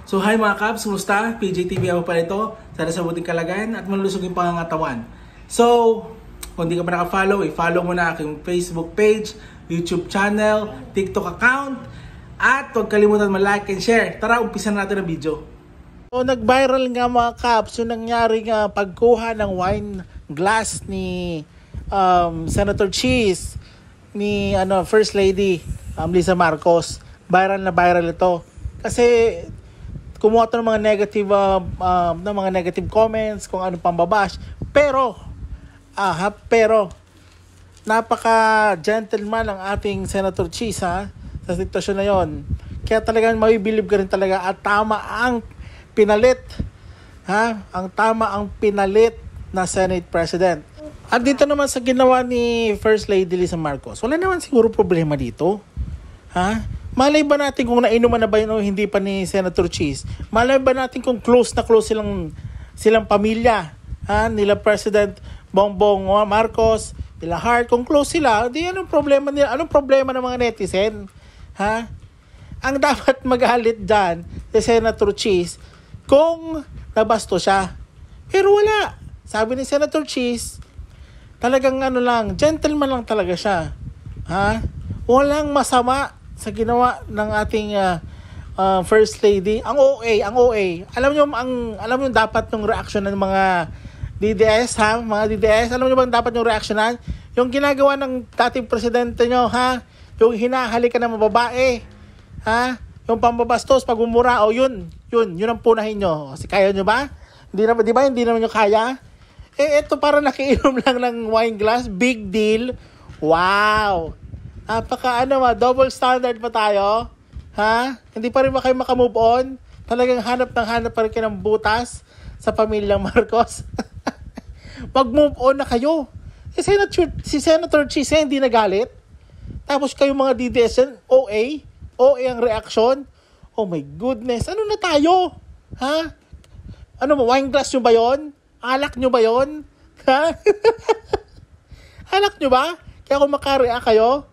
So hi mga Kabs, kumusta? PJTV ako pala ito. Sana sa buting kalagayan at malusog yung pangangatawan. So, kung di ka pa naka-follow, i-follow mo na aking Facebook page, YouTube channel, TikTok account, at huwag kalimutan ma-like and share. Tara, umpisan natin ang video. So, nag-viral nga mga Kabs yung nangyari nga pagkuha ng wine glass ni Senator Cheese, ni First Lady Lisa Marcos. Viral na viral ito. Kasi kumuha ito ng mga negative comments, kung ano pang babash. Pero napaka-gentleman ang ating Senator Cheese sa sitwasyon na yon. Kaya talagang mabibilib ka rin talaga at tama ang pinalit. Ang tama ang pinalit na Senate President. At dito naman sa ginawa ni First Lady Lisa Marcos, wala naman siguro problema dito. Malay ba natin kung nainuman na ba yun o hindi pa ni Senator Cheese? Malay ba natin kung close na close silang pamilya? Nila President Bongbong Marcos, nila Hart, kung close sila, di anong problema nila? Anong problema ng mga netizen? Ang dapat magalit dyan si Senator Cheese kung nabasto siya. Pero wala. Sabi ni Senator Cheese, talagang gentleman lang talaga siya. Walang masama sa ginawa ng ating First Lady. Ang OA. Alam niyo dapat ng reaction ng mga DDS, mga DDS. Alam niyo bang dapat yung reaksyonan? Yung ginagawa ng dating presidente niyo, yung hinahalikan ng mga babae, yung pambabastos, pagmumura, yun ang punahin niyo. Kasi kaya niyo ba? Hindi naman niyo kaya. Ito para nakiinom lang ng wine glass, big deal. Wow! Double standard pa tayo? Hindi pa rin ba kayo makamove on? Talagang hanap pa rin kayo ng butas sa pamilyang Marcos? Mag-move on na kayo. Si Senator Cheese hindi nagalit. Tapos kayo mga DDS, OA ang reaction. Oh my goodness, ano na tayo? Wine glass nyo ba yun? Alak nyo ba yun? Alak nyo ba? Kaya kung makareact kayo,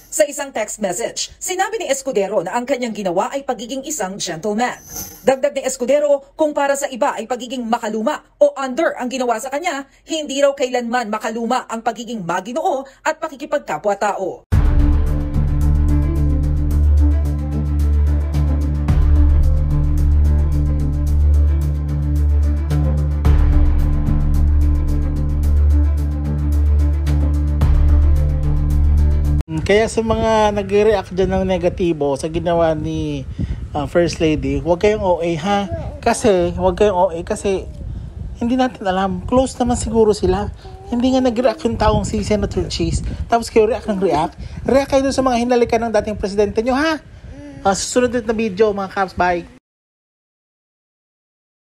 Sa isang text message, sinabi ni Escudero na ang kanyang ginawa ay pagiging isang gentleman. Dagdag ni Escudero, kung para sa iba ay pagiging makaluma o under ang ginawa sa kanya, hindi raw kailanman makaluma ang pagiging maginoo at pakikipagkapwa-tao. Kaya sa mga nag-react dyan ng negatibo sa ginawa ni First Lady, huwag kayong OA huwag kayong OA kasi hindi natin alam. Close naman siguro sila. Hindi nga nag-react yung taong si Senator Cheese. Tapos kayo react ng react. React kayo dun sa mga hinalikan ng dating presidente nyo, susunod na video mga Kabs. Bye!